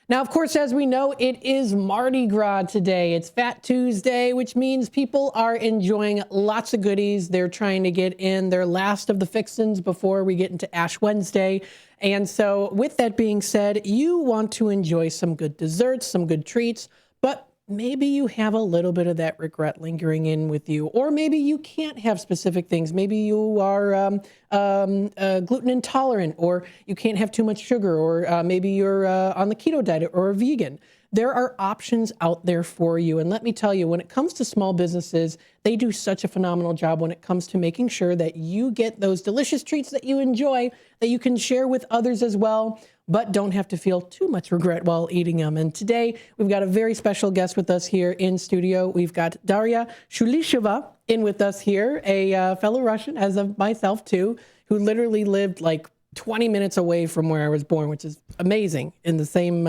Now, of course, as we know, it is Mardi Gras today. It's Fat Tuesday, which means people are enjoying lots of goodies. They're trying to get in their last of the fixins before we get into Ash Wednesday. And so with that being said, you want to enjoy some good desserts, some good treats, but maybe you have a little bit of that regret lingering in with you, or maybe you can't have specific things. Maybe you are gluten intolerant, or you can't have too much sugar, or maybe you're on the keto diet or a vegan. There are options out there for you. And let me tell you, when it comes to small businesses, they do such a phenomenal job when it comes to making sure that you get those delicious treats that you enjoy, that you can share with others as well, but don't have to feel too much regret while eating them. And today, we've got a very special guest with us here in studio. We've got Daria Shulishova in with us here, a fellow Russian, as of myself too, who literally lived like 20 minutes away from where I was born, which is amazing, in the same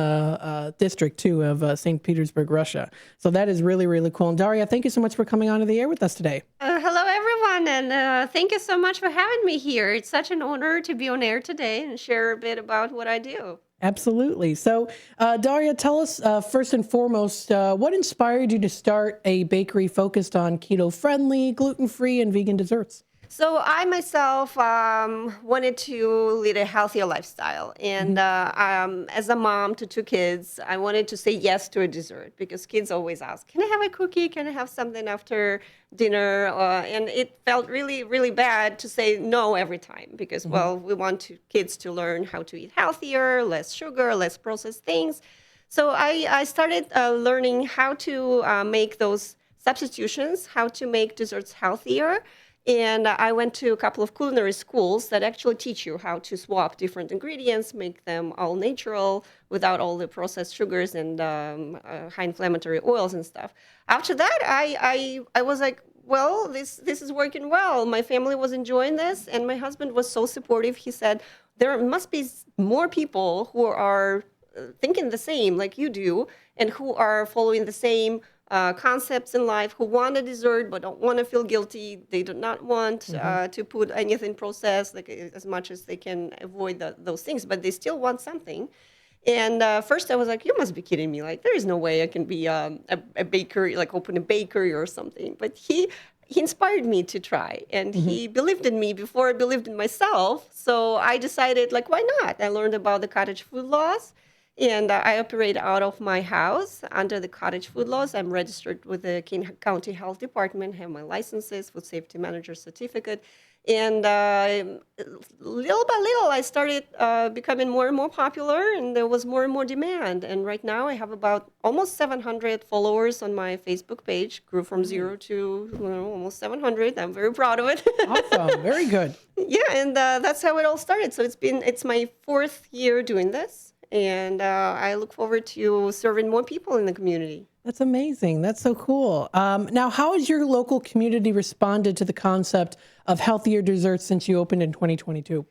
district too of St. Petersburg, Russia. So that is really, really cool. And Daria, thank you so much for coming onto the air with us today. Hello, everyone, and thank you so much for having me here. It's such an honor to be on air today and share a bit about what I do. Absolutely. So, Daria, tell us first and foremost, what inspired you to start a bakery focused on keto-friendly, gluten-free, and vegan desserts? So I myself wanted to lead a healthier lifestyle. And as a mom to two kids, I wanted to say yes to a dessert because kids always ask, can I have a cookie? Can I have something after dinner? And it felt really, really bad to say no every time because, well, we want kids to learn how to eat healthier, less sugar, less processed things. So I started learning how to make those substitutions, how to make desserts healthier. And I went to a couple of culinary schools that actually teach you how to swap different ingredients, make them all natural without all the processed sugars and high inflammatory oils and stuff. After that, I was like, well, this is working well. My family was enjoying this, and my husband was so supportive. He said, there must be more people who are thinking the same like you do and who are following the same concepts in life, who want a dessert but don't want to feel guilty. They do not want to put anything processed, like as much as they can avoid those things, but they still want something. And first I was like, you must be kidding me. Like, there is no way I can be a bakery, like open a bakery or something. But he inspired me to try, and he believed in me before I believed in myself. So I decided, like, why not? I learned about the cottage food laws. And I operate out of my house under the cottage food laws. I'm registered with the King County Health Department, have my licenses, food safety manager certificate. And little by little, I started becoming more and more popular, and there was more and more demand. And right now, I have about almost 700 followers on my Facebook page. Grew from zero to almost 700. I'm very proud of it. Awesome. Very good. Yeah, and that's how it all started. So it's my 4th year doing this. And I look forward to serving more people in the community. That's amazing. That's so cool. Now, how has your local community responded to the concept of healthier desserts since you opened in 2022?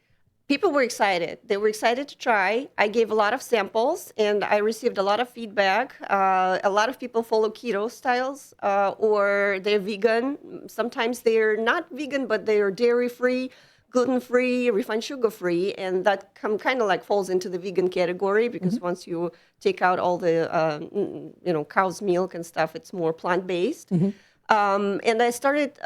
People were excited. They were excited to try. I gave a lot of samples, and I received a lot of feedback. A lot of people follow keto styles, or they're vegan. Sometimes they're not vegan, but they are dairy-free, gluten-free, refined sugar-free, and that kind of like falls into the vegan category because once you take out all the, cow's milk and stuff, it's more plant-based. And I started,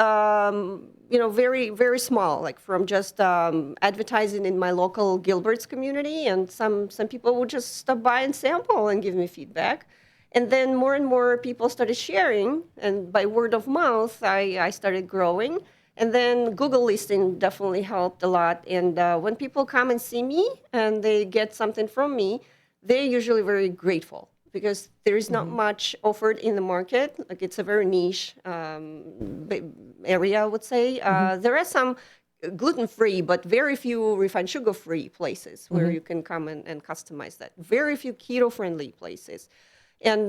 very, very small, like from just advertising in my local Gilbert's community, and some people would just stop by and sample and give me feedback. And then more and more people started sharing, and by word of mouth, I started growing. And then Google listing definitely helped a lot. And when people come and see me and they get something from me, they're usually very grateful because there is not much offered in the market. Like, it's a very niche area, I would say. There are some gluten-free, but very few refined sugar-free places where you can come and customize that. Very few keto-friendly places. And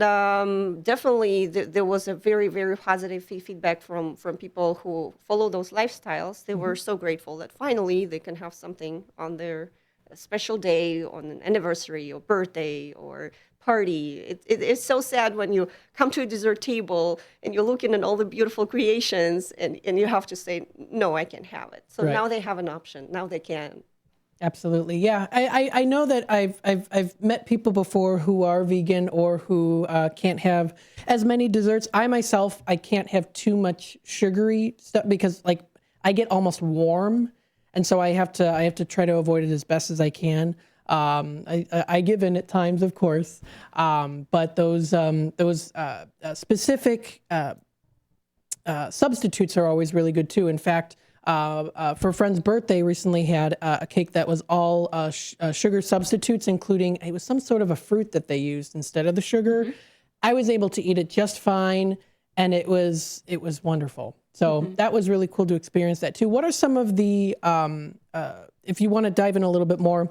definitely there was a very, very positive feedback from people who follow those lifestyles. They were so grateful that finally they can have something on their special day, on an anniversary or birthday or party. It's so sad when you come to a dessert table and you're looking at all the beautiful creations and you have to say, no, I can't have it. So now they have an option. Now they can. Absolutely. Yeah. I know that I've met people before who are vegan or who can't have as many desserts. I myself, I can't have too much sugary stuff because like I get almost warm. And so I have to try to avoid it as best as I can. I give in at times, of course. But those specific substitutes are always really good too. In fact, for a friend's birthday, recently had a cake that was all sugar substitutes, including it was some sort of a fruit that they used instead of the sugar. I was able to eat it just fine, and it was wonderful. So that was really cool to experience that too. What are some of the if you want to dive in a little bit more?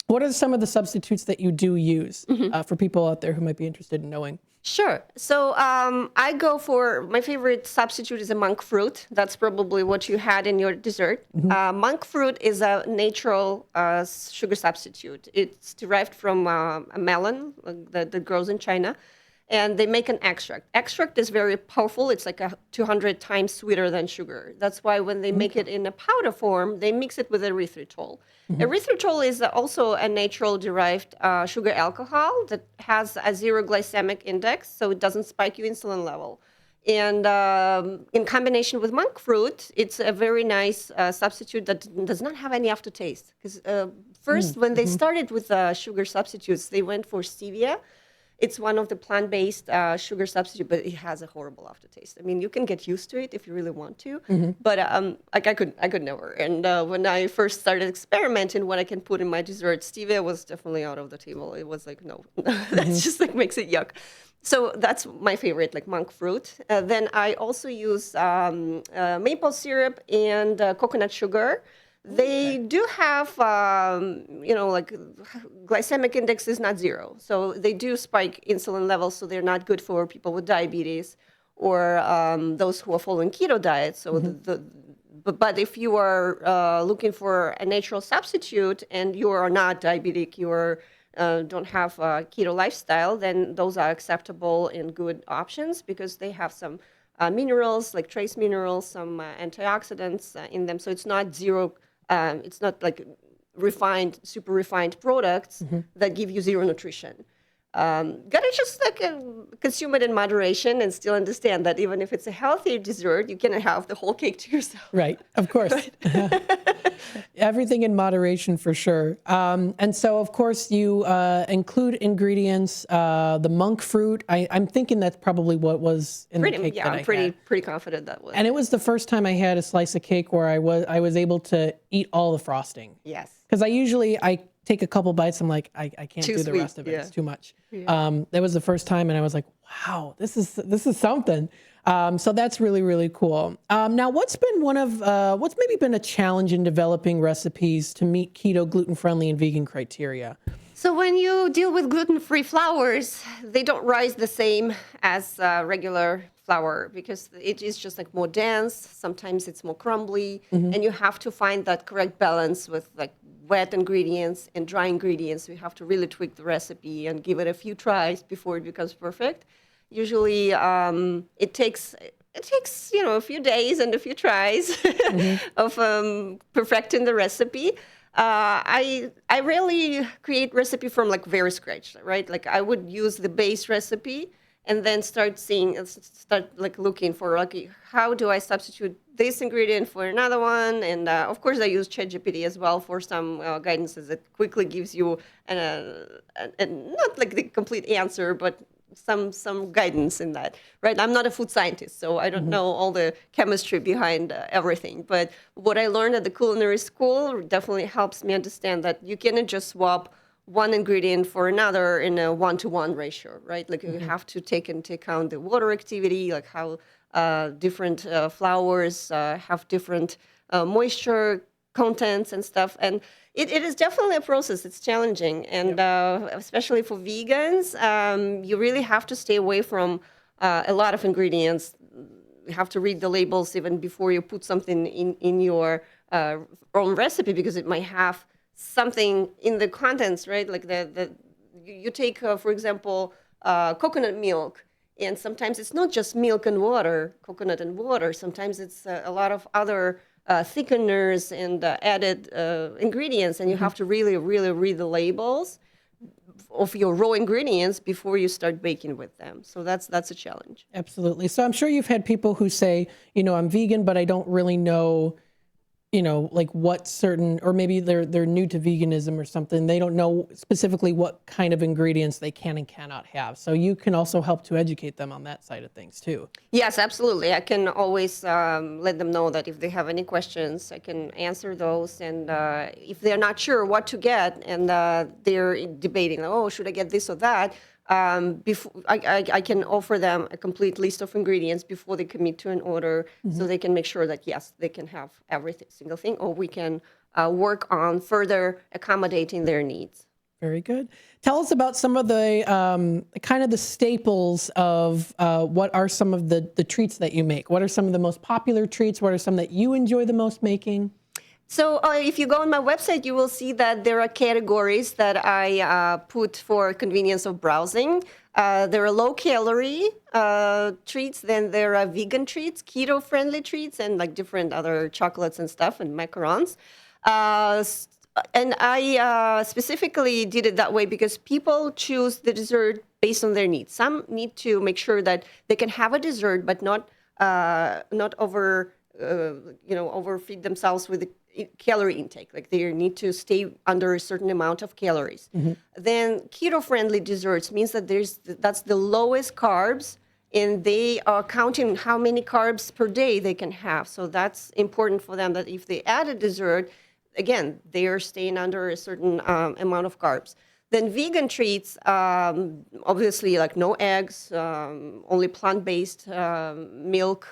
What are some of the substitutes that you do use for people out there who might be interested in knowing? Sure. So I go for my favorite substitute is a monk fruit. That's probably what you had in your dessert. Monk fruit is a natural sugar substitute. It's derived from a melon that grows in China. And they make an extract. Extract is very powerful. It's like 200 times sweeter than sugar. That's why when they make it in a powder form, they mix it with erythritol. Erythritol is also a natural derived sugar alcohol that has a zero glycemic index, so it doesn't spike your insulin level. And in combination with monk fruit, it's a very nice substitute that does not have any aftertaste. Because first, when they started with sugar substitutes, they went for stevia. It's one of the plant-based sugar substitute, but it has a horrible aftertaste. I mean, you can get used to it if you really want to, but like I could never. And when I first started experimenting what I can put in my dessert, stevia was definitely out of the table. It was like, no, that's just like makes it yuck. So that's my favorite, like monk fruit. Then I also use maple syrup and coconut sugar. They do have, like glycemic index is not zero. So they do spike insulin levels, so they're not good for people with diabetes or those who are following keto diet. So but if you are looking for a natural substitute and you are not diabetic, you don't have a keto lifestyle, then those are acceptable and good options because they have some minerals, like trace minerals, some antioxidants in them. So it's not zero. It's not like super refined products that give you zero nutrition. Gotta just like consume it in moderation and still understand that even if it's a healthy dessert, you cannot have the whole cake to yourself. Right, of course. Everything in moderation for sure. And so, of course, you include ingredients, the monk fruit. I'm thinking that's probably what was in the cake that I had. I'm pretty confident that was. And it was the first time I had a slice of cake where I was able to eat all the frosting. Yes. Because I take a couple bites. I'm like, I can't do the rest of it. It's too much. Yeah. That was the first time, and I was like, wow, this is something. So that's really, really cool. Now, what's maybe been a challenge in developing recipes to meet keto, gluten-friendly, and vegan criteria? So when you deal with gluten-free flours, they don't rise the same as regular flour because it is just like more dense. Sometimes it's more crumbly, and you have to find that correct balance with like wet ingredients and dry ingredients. We have to really tweak the recipe and give it a few tries before it becomes perfect. Usually, it takes a few days and a few tries of perfecting the recipe. I rarely create recipe from like very scratch, right? Like I would use the base recipe and then start looking for like how do I substitute this ingredient for another one, and of course I use ChatGPT as well for some guidances that quickly gives you not like the complete answer, but some guidance in that, right? I'm not a food scientist, so I don't know all the chemistry behind everything. But what I learned at the culinary school definitely helps me understand that you cannot just swap one ingredient for another in a 1-to-1 ratio, right? Like you have to take into account the water activity, like how different flours have different moisture contents and stuff. And it is definitely a process. It's challenging. And especially for vegans, you really have to stay away from a lot of ingredients. You have to read the labels even before you put something in your own recipe because it might have something in the contents, right? Like you take, for example, coconut milk. And sometimes it's not just milk and water, coconut and water. Sometimes it's a lot of other thickeners and added ingredients, and you have to really, really read the labels of your raw ingredients before you start baking with them. So that's a challenge. Absolutely. So I'm sure you've had people who say, I'm vegan, but I don't really know, like what certain, or maybe they're new to veganism or something. They don't know specifically what kind of ingredients they can and cannot have. So you can also help to educate them on that side of things too. Yes, absolutely. I can always let them know that if they have any questions, I can answer those. And if they're not sure what to get and they're debating, oh, should I get this or that? Before I can offer them a complete list of ingredients before they commit to an order, so they can make sure that yes, they can have every single thing, or we can work on further accommodating their needs. Very good. Tell us about some of the kind of the staples of what are some of the treats that you make. What are some of the most popular treats? What are some that you enjoy the most making? So if you go on my website, you will see that there are categories that I put for convenience of browsing. There are low-calorie treats, then there are vegan treats, keto-friendly treats, and like different other chocolates and stuff, and macarons. And I specifically did it that way because people choose the dessert based on their needs. Some need to make sure that they can have a dessert, but not overfeed themselves with the calorie intake. Like they need to stay under a certain amount of calories. Then keto-friendly desserts means that that's the lowest carbs, and they are counting how many carbs per day they can have. So that's important for them, that if they add a dessert, again, they are staying under a certain amount of carbs. Then vegan treats, obviously, like no eggs, only plant-based milk,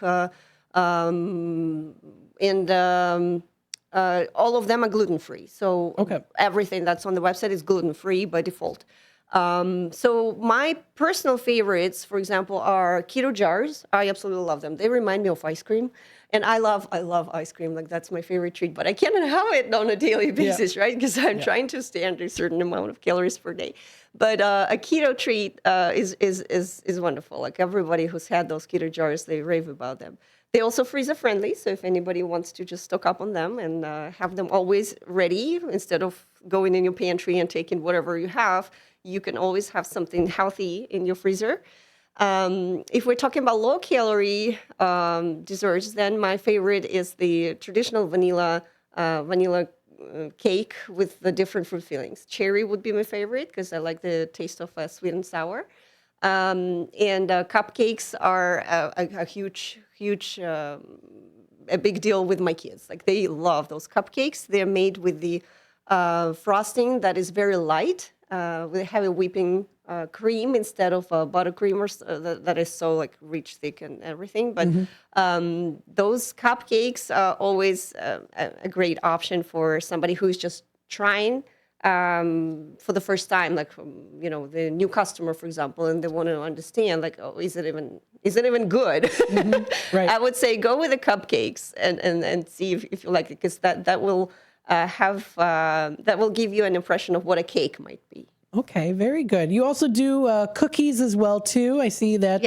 and all of them are gluten-free. So everything that's on the website is gluten-free by default. So my personal favorites, for example, are keto jars. I absolutely love them. They remind me of ice cream. And I love ice cream. Like that's my favorite treat, but I cannot have it on a daily basis, right? Because I'm trying to stay under a certain amount of calories per day. But a keto treat is wonderful. Like everybody who's had those keto jars, they rave about them. They also freezer friendly. So if anybody wants to just stock up on them and have them always ready, instead of going in your pantry and taking whatever you have, you can always have something healthy in your freezer. If we're talking about low-calorie desserts, then my favorite is the traditional vanilla cake with the different fruit fillings. Cherry would be my favorite because I like the taste of sweet and sour. And cupcakes are a huge, a big deal with my kids. Like they love those cupcakes. They're made with the frosting that is very light, with heavy whipping cream instead of buttercream that is so like rich, thick, and everything. But those cupcakes are always a great option for somebody who's just trying for the first time, like the new customer, for example, and they want to understand, like, oh, is it even good? Right. I would say go with the cupcakes and see if you like it, because that will that will give you an impression of what a cake might be. Okay, very good. You also do cookies as well too. I see that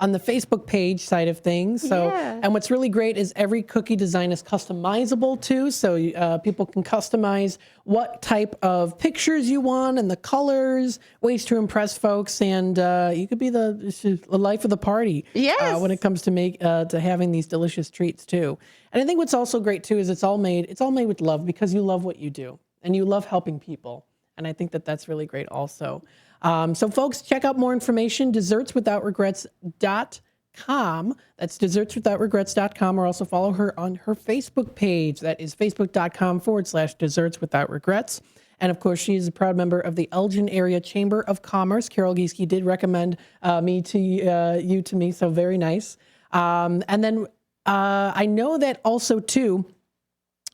on the Facebook page side of things. So, and what's really great is every cookie design is customizable too. So people can customize what type of pictures you want and the colors, ways to impress folks, and you could be the life of the party. When it comes to having these delicious treats too. And I think what's also great too is it's all made with love, because you love what you do and you love helping people. And I think that that's really great also. So folks, check out more information, dessertswithoutregrets.com. That's dessertswithoutregrets.com, or also follow her on her Facebook page. That is facebook.com/dessertswithoutregrets. And of course, she is a proud member of the Elgin Area Chamber of Commerce. Carol Giesky did recommend you to me, so very nice. And then I know that also too,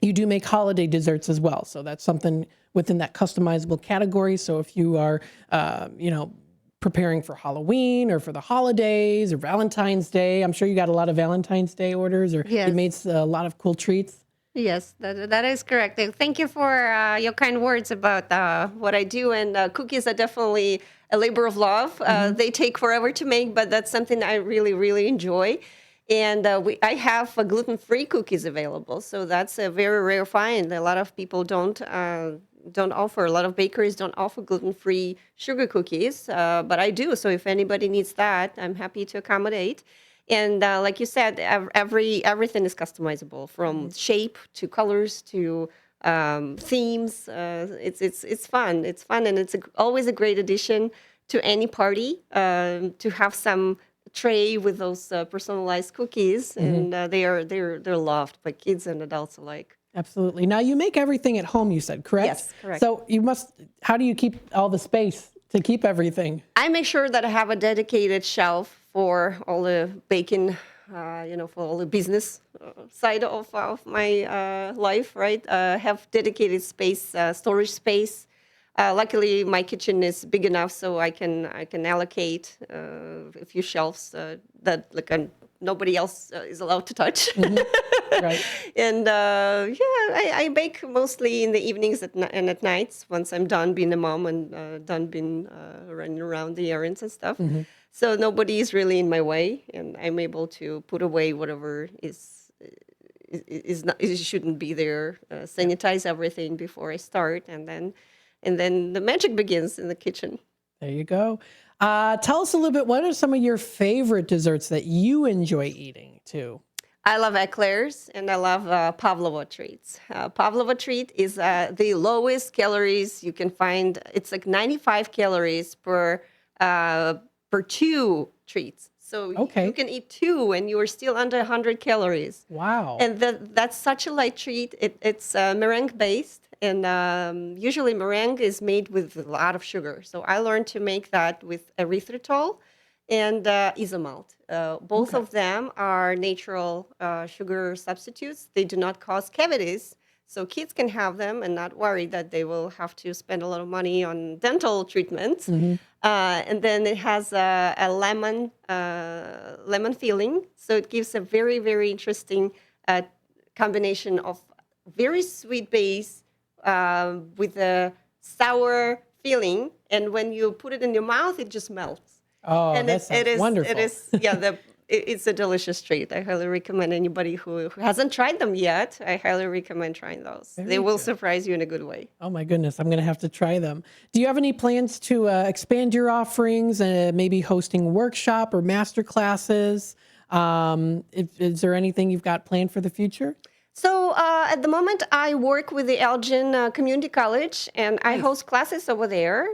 you do make holiday desserts as well. So that's something within that customizable category. So if you are, preparing for Halloween or for the holidays or Valentine's Day, I'm sure you got a lot of Valentine's Day orders, or you made a lot of cool treats. Yes, that is correct. Thank you for your kind words about what I do. And cookies are definitely a labor of love. They take forever to make, but that's something I really, really enjoy. And I have gluten-free cookies available, so that's a very rare find. A lot of people don't offer. A lot of bakeries don't offer gluten-free sugar cookies, but I do. So if anybody needs that, I'm happy to accommodate. And like you said, everything is customizable, from shape to colors to themes. It's fun. It's fun, and it's always a great addition to any party to have some tray with those personalized cookies, and they're loved by kids and adults alike. Absolutely. Now you make everything at home, you said, correct? Yes, correct. So how do you keep all the space to keep everything? I make sure that I have a dedicated shelf for all the baking, for all the business side of my life, right? Have dedicated space, storage space. Luckily, my kitchen is big enough so I can allocate a few shelves that nobody else is allowed to touch. Right. And I bake mostly in the evenings and at nights once I'm done being a mom and done being running around the errands and stuff. So nobody is really in my way, and I'm able to put away whatever shouldn't be there. Sanitize everything before I start, and then the magic begins in the kitchen. There you go. Tell us a little bit, what are some of your favorite desserts that you enjoy eating too? I love eclairs, and I love pavlova treats. Pavlova treat is the lowest calories you can find. It's like 95 calories per 2 treats. So you can eat 2 and you are still under 100 calories. Wow. And that's such a light treat. It's meringue based, and usually meringue is made with a lot of sugar. So I learned to make that with erythritol and isomalt. Both of them are natural sugar substitutes. They do not cause cavities, so kids can have them and not worry that they will have to spend a lot of money on dental treatments. And then it has a lemon filling, so it gives a very, very interesting combination of very sweet base with a sour filling, and when you put it in your mouth, it just melts. Oh, And that sounds wonderful. It is, it's a delicious treat. I highly recommend anybody who hasn't tried them yet. I highly recommend trying those. They will surprise you in a good way. Oh my goodness, I'm going to have to try them. Do you have any plans to expand your offerings and maybe hosting workshop or master classes? Is there anything you've got planned for the future? So at the moment, I work with the Elgin Community College, and I host classes over there.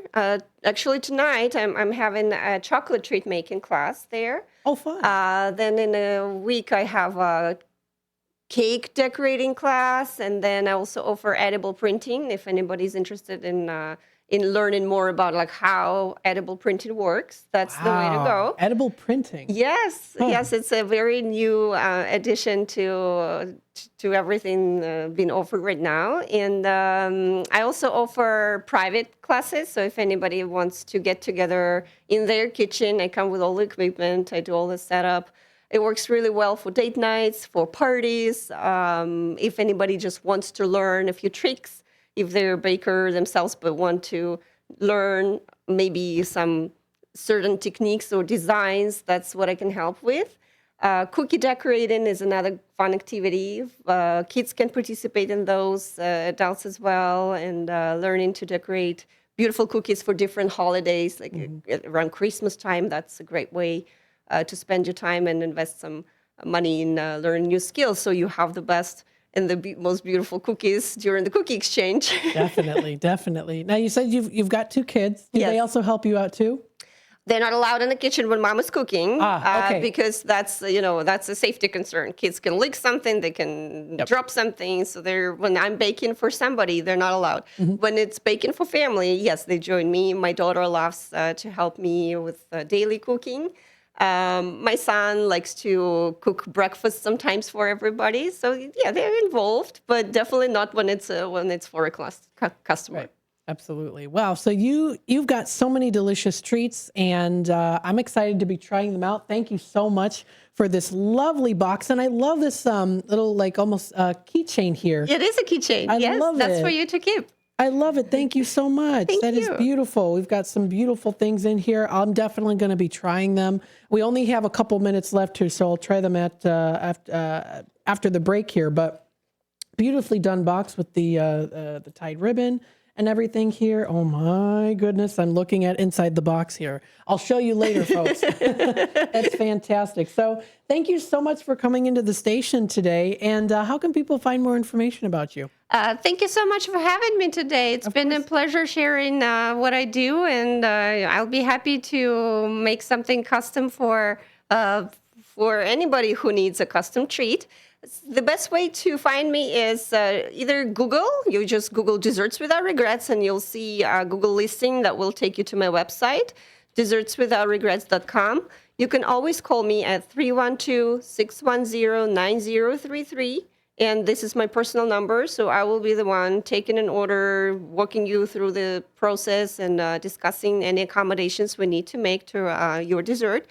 Actually, tonight I'm having a chocolate treat making class there. Oh, fun. Then in a week, I have a cake decorating class, and then I also offer edible printing. If anybody's interested in learning more about how edible printing works, that's the way to go. Edible printing. Yes, yes, it's a very new addition to everything being offered right now. And I also offer private classes. So if anybody wants to get together in their kitchen, I come with all the equipment. I do all the setup. It works really well for date nights, for parties. If anybody just wants to learn a few tricks, if they're a baker themselves but want to learn maybe some certain techniques or designs, that's what I can help with. Cookie decorating is another fun activity. Kids can participate in those, adults as well, and learning to decorate beautiful cookies for different holidays, like around Christmas time. That's a great way to spend your time and invest some money in learning new skills, so you have the best and the most beautiful cookies during the cookie exchange. Definitely, definitely. Now, you said you've got 2 kids. Do they also help you out too? They're not allowed in the kitchen when mom is cooking because that's a safety concern. Kids can lick something, they can drop something. So when I'm baking for somebody, they're not allowed. When it's baking for family, yes, they join me. My daughter loves to help me with daily cooking. My son likes to cook breakfast sometimes for everybody. So yeah, they're involved, but definitely not when it's for a customer. Right. Absolutely. Wow. So you've got so many delicious treats, and I'm excited to be trying them out. Thank you so much for this lovely box. And I love this little almost keychain here. It is a keychain. I yes, love that's it. for you to keep. I love it. Thank you so much. Thank That is you. beautiful. We've got some beautiful things in here. I'm definitely going to be trying them. We only have a couple minutes left here, so I'll try them after the break here. But beautifully done box with the tied ribbon and everything here. Oh my goodness. I'm looking at inside the box here. I'll show you later, folks. That's fantastic. So thank you so much for coming into the station today. And how can people find more information about you? Thank you so much for having me today. It's been a pleasure sharing what I do, and I'll be happy to make something custom for anybody who needs a custom treat. The best way to find me is either Google. You just Google Desserts Without Regrets, and you'll see a Google listing that will take you to my website, dessertswithoutregrets.com. You can always call me at 312-610-9033. And this is my personal number, so I will be the one taking an order, walking you through the process, and discussing any accommodations we need to make to your dessert.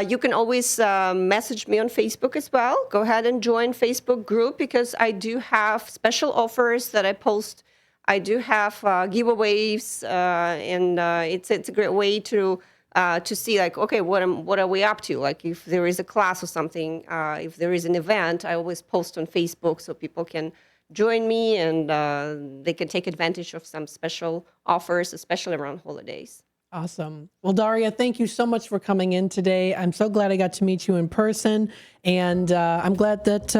You can always message me on Facebook as well. Go ahead and join Facebook group, because I do have special offers that I post. I do have giveaways, and it's a great way to see, like, okay, what are we up to? Like, if there is a class or something, if there is an event, I always post on Facebook so people can join me, and they can take advantage of some special offers, especially around holidays. Awesome. Well, Daria, thank you so much for coming in today. I'm so glad I got to meet you in person, and I'm glad that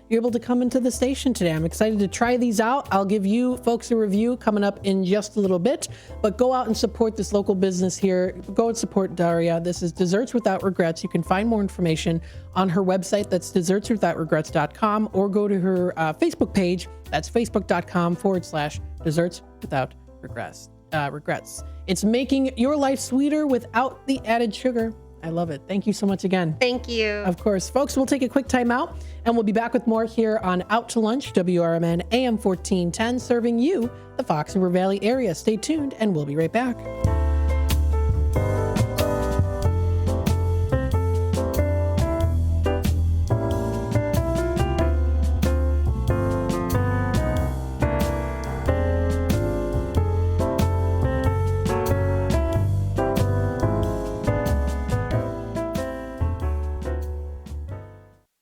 you're able to come into the station today. I'm excited to try these out. I'll give you folks a review coming up in just a little bit, but go out and support this local business here. Go and support Daria. This is Desserts Without Regrets. You can find more information on her website. That's dessertswithoutregrets.com, or go to her Facebook page. That's facebook.com/Desserts Without Regrets. It's making your life sweeter without the added sugar. I love it. Thank you so much again. Thank you. Of course, folks, we'll take a quick time out, and we'll be back with more here on Out to Lunch, WRMN AM 1410, serving you, the Fox River Valley area. Stay tuned, and we'll be right back.